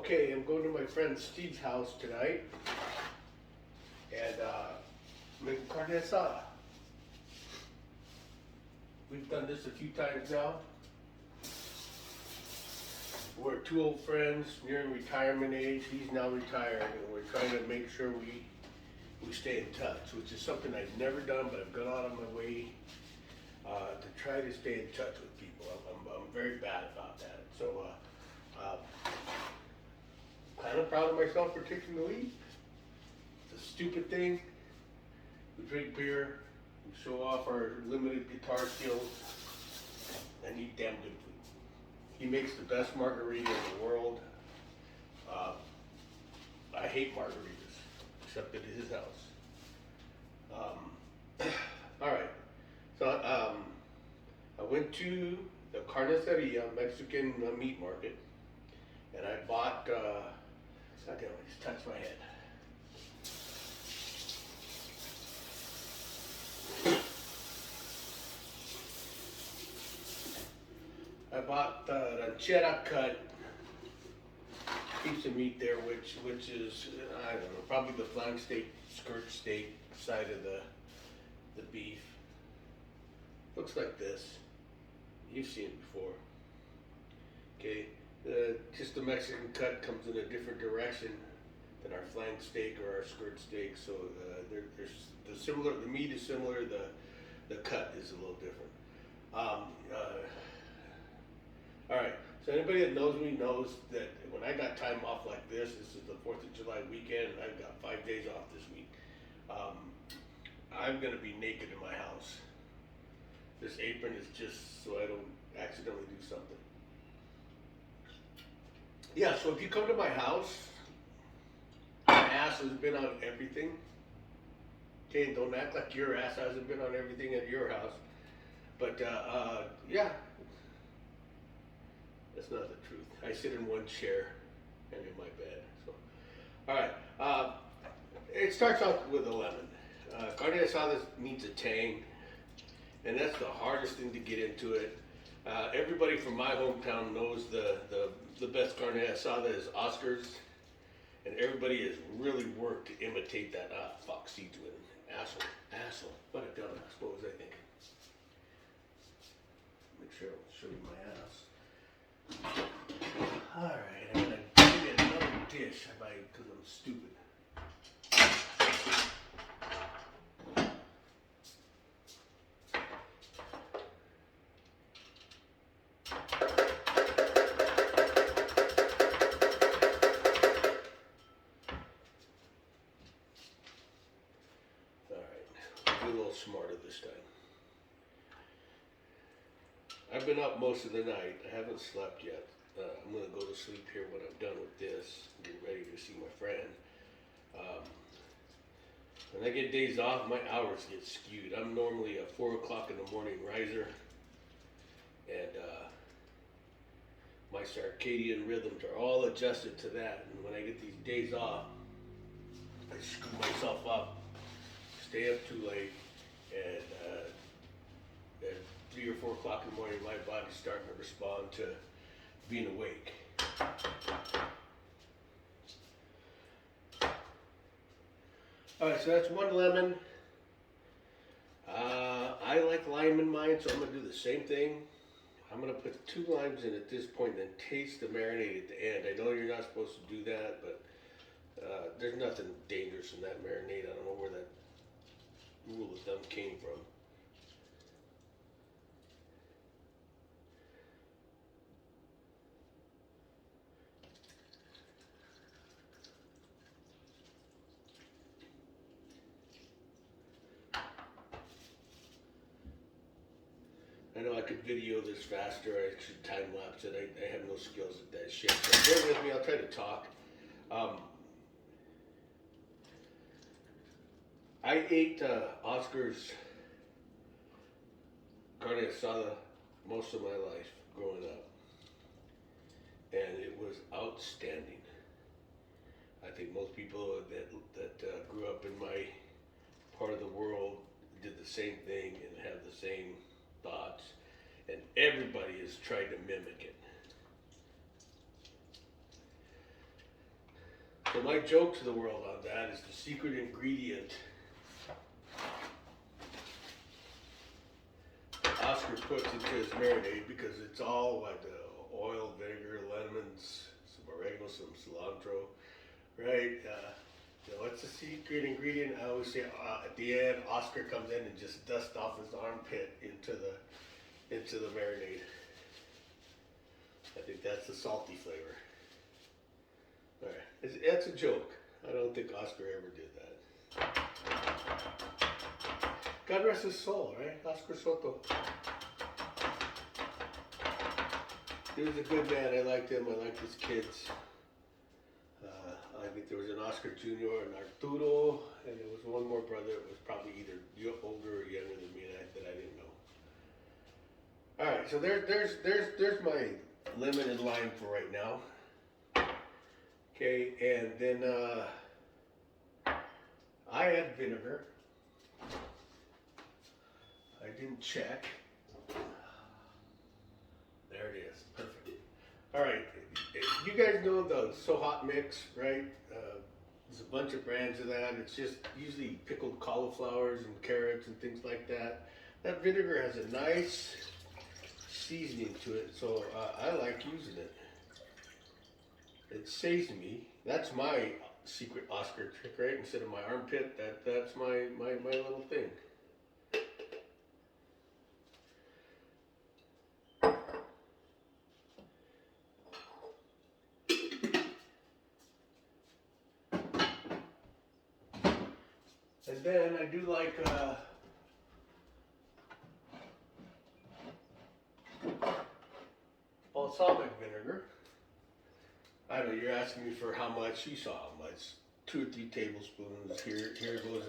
Okay, I'm going to my friend Steve's house tonight and making carne asada. We've done this a few times now. We're two old friends nearing retirement age. He's now retired, and we're trying to make sure we stay in touch, which is something I've never done, but I've gone out on my way to try to stay in touch with people. I'm very bad about that. So kind of proud of myself for taking the lead. It's a stupid thing. We drink beer, we show off our limited guitar skills, and eat damn good food. He makes the best margarita in the world. I hate margaritas, except at his house. All right, so I went to the Carniceria Mexican meat market, and I bought, goddamn, I just touched my head. I bought the ranchera cut piece of meat there, which is, I don't know, probably the flank steak, skirt steak side of the beef. Looks like this. You've seen it before. Okay, just the Mexican cut comes in a different direction than our flank steak or our skirt steak. So there's the meat is similar, the cut is a little different. All right, so anybody that knows me knows that when I got time off like this is the 4th of July weekend, and I've got 5 days off this week. I'm gonna be naked in my house. This apron is just so I don't accidentally do something. Yeah, so if you come to my house, my ass has been on everything. Okay, don't act like your ass hasn't been on everything at your house. But yeah, that's not the truth. I sit in one chair and in my bed. So, all right, it starts out with a lemon. Carne asada needs a tang, and that's the hardest thing to get into it. Everybody from my hometown knows the best carne asada is Oscar's, and everybody has really worked to imitate that. Fuck, C-Twin. Asshole. What a dumbass. What was I thinking? Make sure I'll show you my ass. Alright, I'm gonna give you another dish because I'm stupid. Alright, be a little smarter this time. I've been up most of the night. I haven't slept yet. I'm going to go to sleep here when I'm done with this. Get ready to see my friend. When I get days off, my hours get skewed. I'm normally a 4 o'clock in the morning riser. And my circadian rhythms are all adjusted to that. And when I get these days off, I screw myself up, stay up too late, and at 3 or 4 o'clock in the morning, my body's starting to respond to being awake. All right, so that's one lemon. I like lime in mine, so I'm gonna do the same thing. I'm gonna put 2 limes in at this point, and then taste the marinade at the end. I know you're not supposed to do that, but there's nothing dangerous in that marinade. I don't know where that rule of thumb came from. I know I could video this faster. I should time lapse it. I have no skills at that shit. So bear with me. I'll try to talk. I ate Oscar's carne asada most of my life growing up, and it was outstanding. I think most people that grew up in my part of the world did the same thing and have the same thoughts, and everybody has tried to mimic it. So my joke to the world on that is the secret ingredient that Oscar puts into his marinade, because it's all like oil, vinegar, lemons, some oregano, some cilantro, right? What's the secret ingredient? I always say at the end, Oscar comes in and just dusts off his armpit into the marinade. I think that's the salty flavor. All right, that's a joke. I don't think Oscar ever did that. God rest his soul, right? Oscar Soto. He was a good man. I liked him. I liked his kids. I think there was an Oscar Jr. and Arturo, and there was one more brother that was probably either older or younger than me that I didn't know. All right, so there's my limited line for right now. Okay, and then I add vinegar. I didn't check. There it is, perfect. All right, you guys know the So Hot mix, right? There's a bunch of brands of that. It's just usually pickled cauliflowers and carrots and things like that. That vinegar has a nice seasoning to it, so I like using it. It saves me. That's my secret Oscar trick, right? Instead of my armpit, that's my little thing. And then I do like balsamic vinegar. I don't know, you're asking me for how much. You saw how much. 2 or 3 tablespoons. Here goes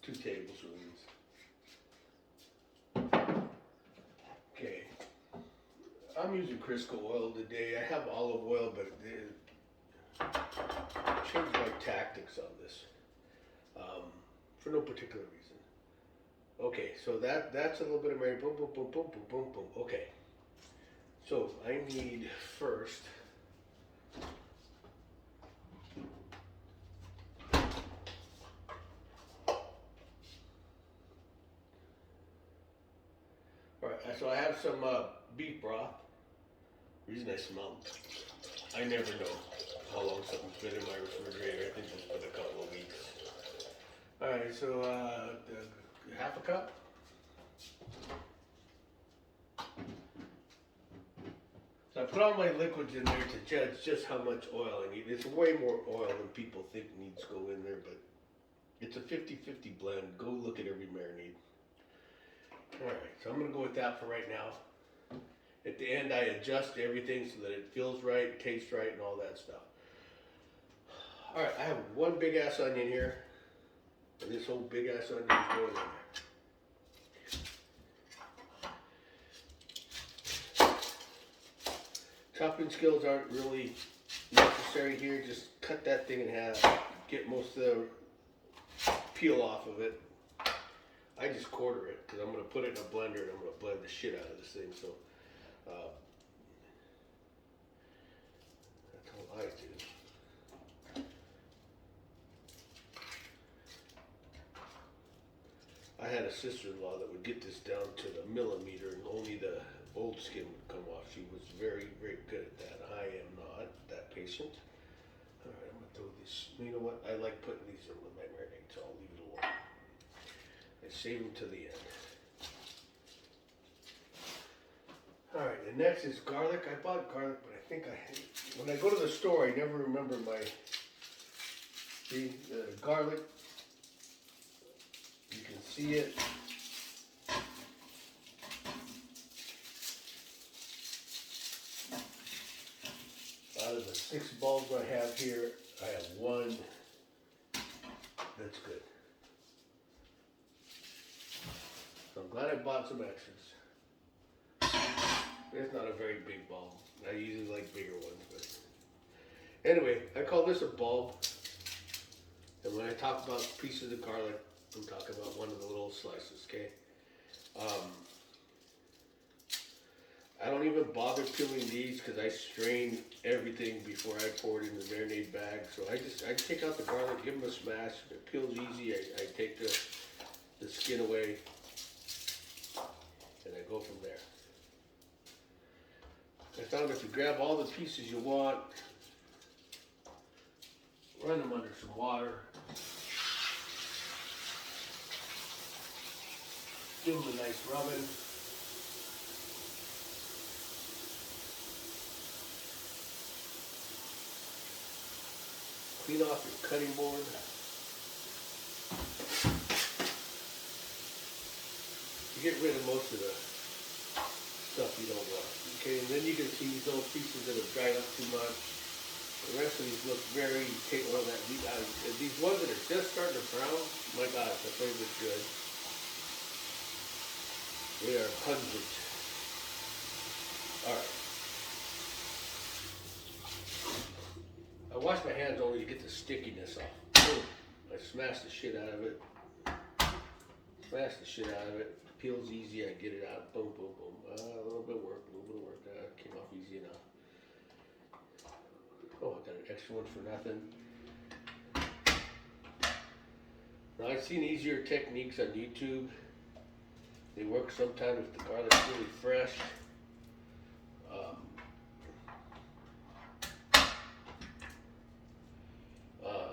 2 tablespoons. Okay. I'm using Crisco oil today. I have olive oil, but I changed my tactics on this for no particular reason. Okay, so that's a little bit of marinade. Boom, boom, boom, boom, boom, boom, boom. Okay. So I need first so I have some beef broth. The reason I smell, I never know how long something's been in my refrigerator. I think it's been a couple of weeks. All right, so half a cup. So I put all my liquids in there to judge just how much oil I need. It's way more oil than people think needs to go in there, but it's a 50-50 blend. Go look at every marinade. All right, so I'm gonna go with that for right now. At the end, I adjust everything so that it feels right, tastes right, and all that stuff. All right, I have one big ass onion here, and this whole big ass onion is going in there. Chopping skills aren't really necessary here. Just cut that thing in half, get most of the peel off of it. I just quarter it because I'm going to put it in a blender and I'm going to blend the shit out of this thing. So that's all I do. I had a sister-in-law that would get this down to the millimeter and only the old skin would come off. She was very, very good at that. I am not that patient. All right, I'm going to throw this. You know what? I like putting these in with my marinade, so I'll leave it alone. I save them to the end. All right, the next is garlic. I bought garlic, but I think when I go to the store, I never remember the garlic. You can see it. Out of the 6 bulbs I have here, I have 1 that's good. So I'm glad I bought some extras. It's not a very big bulb. I usually like bigger ones, but anyway, I call this a bulb. And when I talk about pieces of garlic, I'm talking about one of the little slices, okay? I don't even bother peeling these because I strain everything before I pour it in the marinade bag. So I take out the garlic, give them a smash. It peels easy. I take the skin away, and I go from there. I found if you grab all the pieces you want, run them under some water, give them a nice rubbing. Clean off your cutting board. You get rid of most of the stuff you don't want. Okay, and then you can see these little pieces that have dried up too much. The rest of these look very, take all that, these ones that are just starting to brown, my God, the flavor's good. They are pungent. Alright. I wash my hands only to get the stickiness off. Boom. I smash the shit out of it. Smash the shit out of it. Peels easy, I get it out. Boom, boom, boom. A little bit of work. Came off easy enough. Oh, I got an extra one for nothing. Now, I've seen easier techniques on YouTube. They work sometimes if the garlic's really fresh.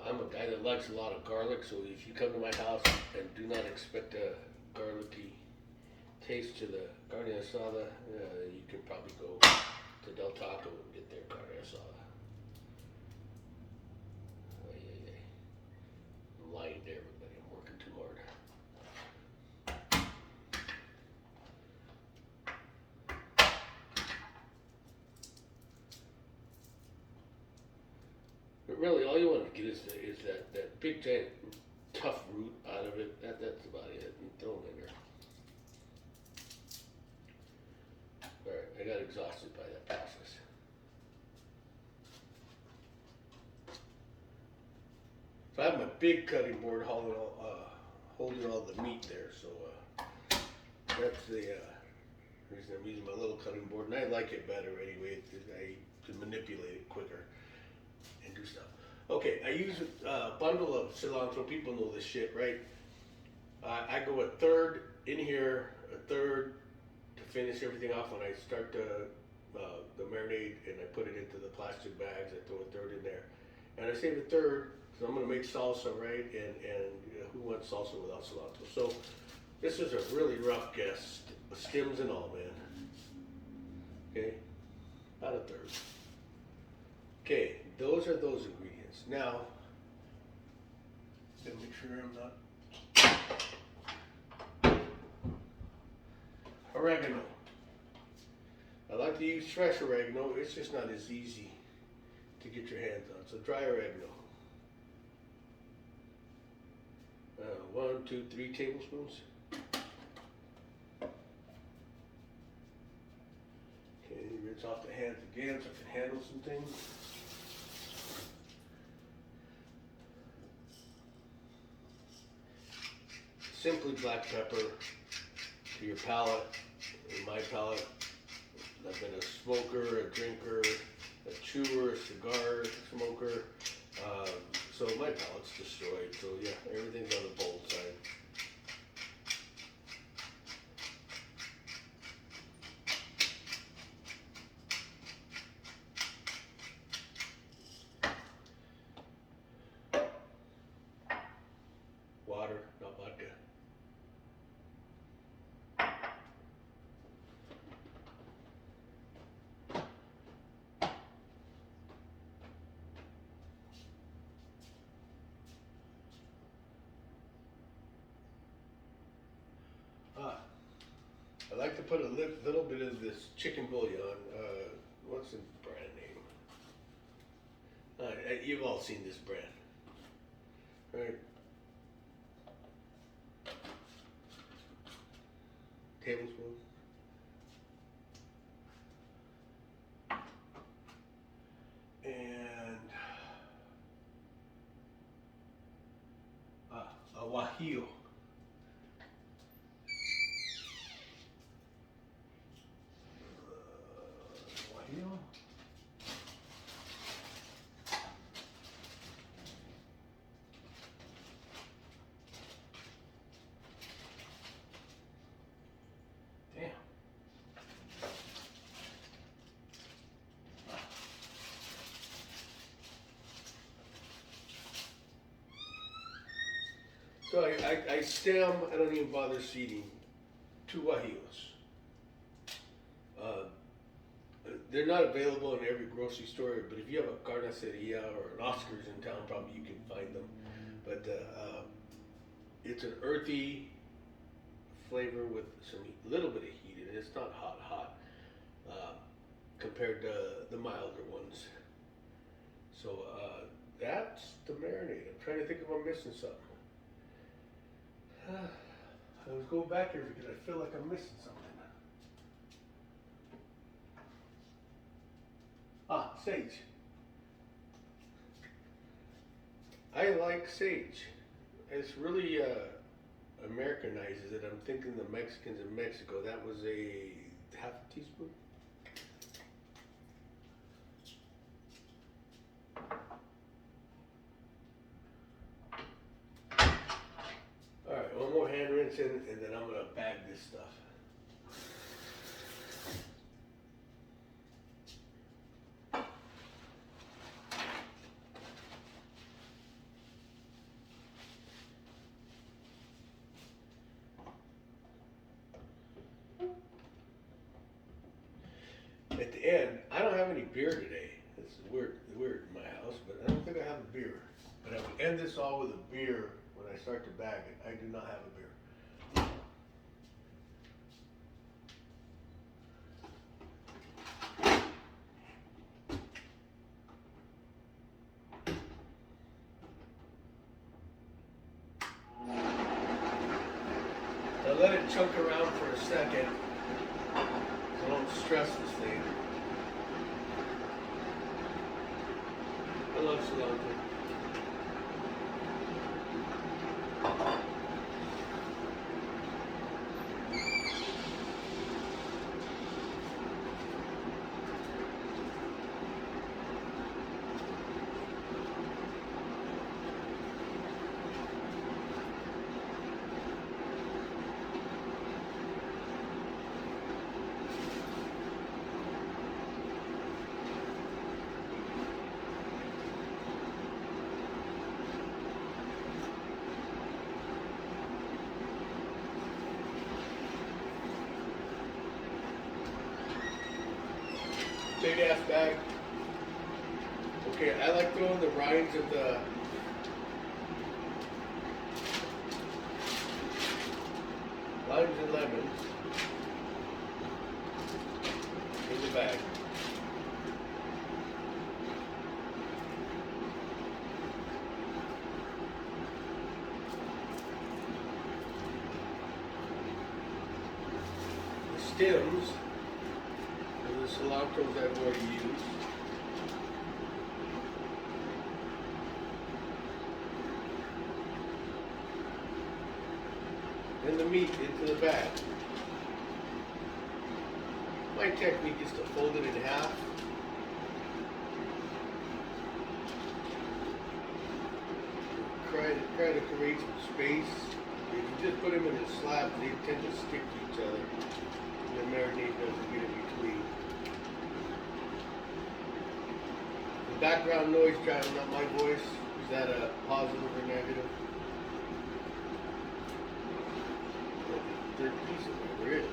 I'm a guy that likes a lot of garlic, so if you come to my house and do not expect a garlicky taste to the carne asada, you can probably go to Del Taco and get their carne asada. I'm lying to everybody, I'm working too hard. But really, all you want to get is that big giant tough root out of it. That's about it. And throw them in there. Alright, I got exhausted by that process. So I have my big cutting board holding all the meat there. So that's the reason I'm using my little cutting board, and I like it better anyway. I can manipulate it quicker and do stuff. Okay, I use a bundle of cilantro. People know this shit, right? I go a third in here, a third to finish everything off when I start the marinade, and I put it into the plastic bags. I throw a third in there, and I save a third because I'm gonna make salsa, right? And who wants salsa without cilantro? So this is a really rough guess, stems and all, man. Okay, about a third. Okay, those are those ingredients. Now, let me make sure I'm not. Oregano. I like to use fresh oregano. It's just not as easy to get your hands on. So dry oregano. 1, 2, 3 tablespoons. Okay, rinse off the hands again so I can handle some things. Simply black pepper to your palate. In my palate, I've been a smoker, a drinker, a chewer, a cigar smoker. So my palate's destroyed. So yeah, everything's on the bold side. Water, not vodka. I like to put a little bit of this chicken bouillon. What's the brand name? You've all seen this brand, right? Tablespoon. And a guajillo. So I stem, I don't even bother seeding, two Guajios. Uh, they're not available in every grocery store, but if you have a Carniceria or an Oscar's in town, probably you can find them. But it's an earthy flavor with some little bit of heat in it. It's not hot, compared to the milder ones. So that's the marinade. I'm trying to think if I'm missing something. I was going back here because I feel like I'm missing something. Sage. I like sage. It's really Americanizes it. I'm thinking the Mexicans in Mexico. That was a half a teaspoon. All right, one more hand rinse in, and then I'm gonna bag this stuff. At the end, I don't have any beer today. It's weird in my house, but I don't think I have a beer. But I will end this all with a beer when I start to bag it. I do not have a beer. Now let it chunk around for a second. So don't stress this thing. I love cilantro. Big ass bag. Okay, I like throwing the rinds of the limes and lemons in the bag. The stems the cilantros I've already used. And the meat into the bag. My technique is to fold it in half. Try to create some space. If you just put them in a slab, they tend to stick to each other. And the marinade doesn't get in between. Background noise driving up my voice, is that a positive or negative? Third piece of it, there is.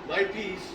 My piece.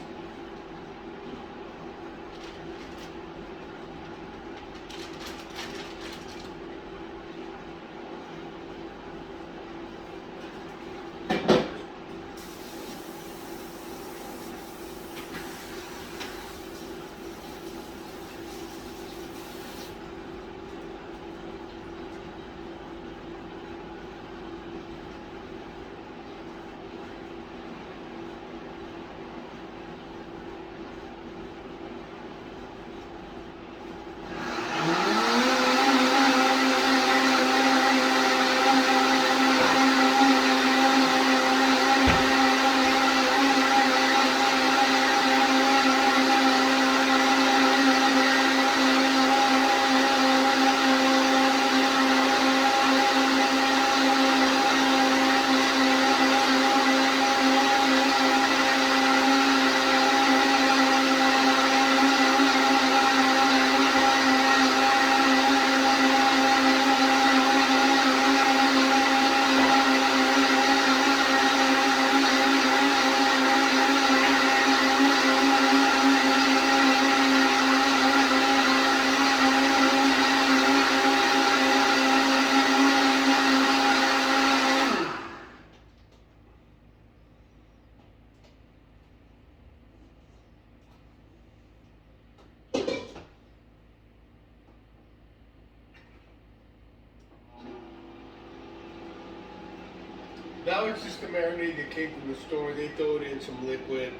That was just the marinade that came from the store. They throw it in some liquid.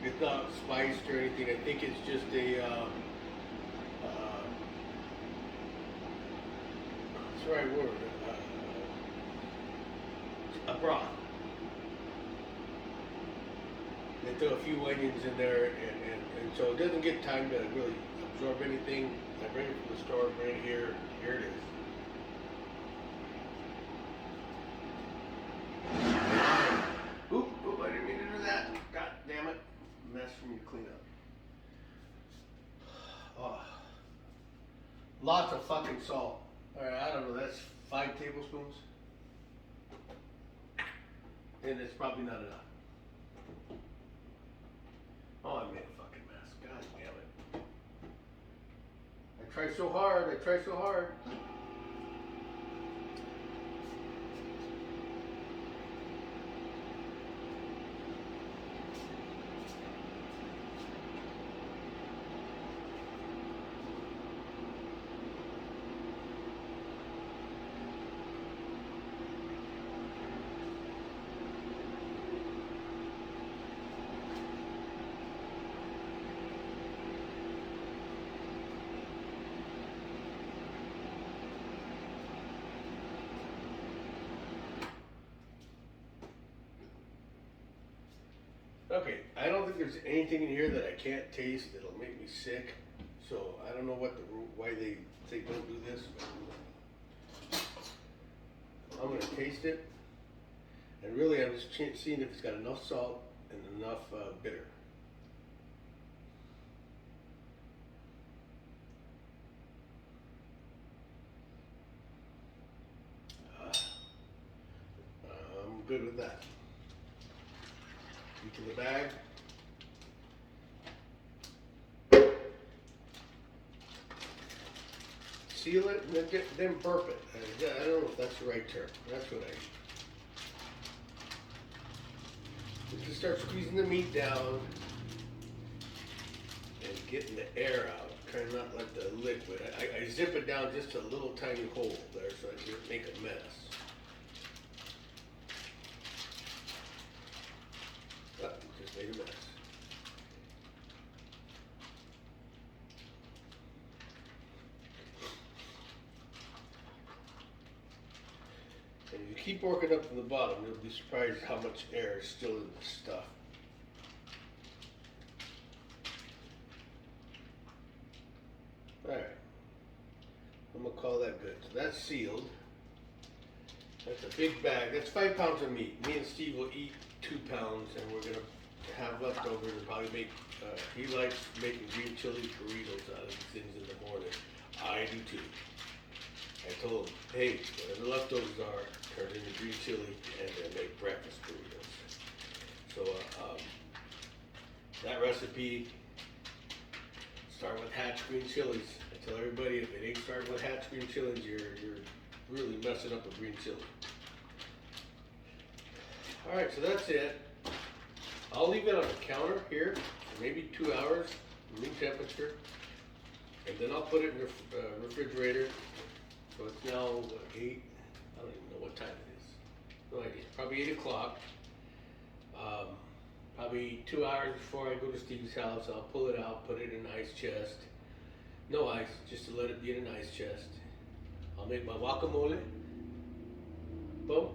It's not spiced or anything. I think it's just what's the right word? A broth. They throw a few onions in there, and so it doesn't get time to really absorb anything. I bring it from the store, bring it here. Here it is. Oop, I didn't mean to do that. God damn it. Mess for me to clean up. Oh. Lots of fucking salt. Alright, I don't know, that's 5 tablespoons. And it's probably not enough. Oh, I made a fucking mess. God damn it. I try so hard. Okay, I don't think there's anything in here that I can't taste that'll make me sick. So I don't know why they say don't do this. But I'm gonna taste it, and really I'm just seeing if it's got enough salt and enough bitter. I'm good with that. Into the bag. Seal it and then burp it. I don't know if that's the right term. That's what I just start squeezing the meat down and getting the air out. Try not to let the liquid. I zip it down just a little tiny hole there so I don't make a mess. Just made a mess. And if you keep working up from the bottom, you'll be surprised how much air is still in the stuff. Alright. I'm going to call that good. So that's sealed. That's a big bag. That's 5 pounds of meat. Me and Steve will eat 2 pounds, and we're going to have leftovers and probably make, he likes making green chili burritos out of these things in the morning. I do too. I told him, hey, whatever the leftovers are, turn into green chili and then make breakfast burritos. So that recipe, start with Hatch green chilies. I tell everybody if it ain't starting with Hatch green chilies, you're really messing up a green chili. Alright, so that's it. I'll leave it on the counter here for maybe 2 hours, room temperature, and then I'll put it in the refrigerator. So it's now 8, I don't even know what time it is. No idea, probably 8 o'clock. Probably 2 hours before I go to Steve's house, I'll pull it out, put it in an ice chest. No ice, just to let it be in an ice chest. I'll make my guacamole. Boom.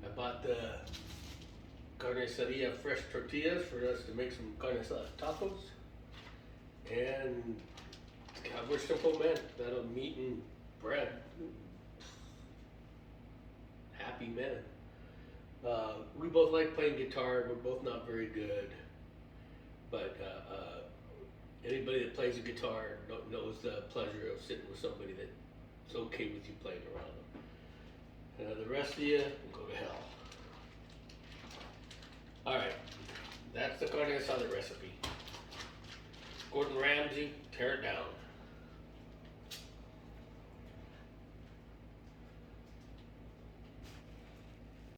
I bought the carne asada fresh tortillas for us to make some carne asada tacos. And God, we're simple men. That'll meat and bread. Happy men. We both like playing guitar. We're both not very good. But anybody that plays a guitar knows the pleasure of sitting with somebody that's okay with you playing around them. The rest of you go to hell. Alright, that's the carne asada recipe. Gordon Ramsay, tear it down.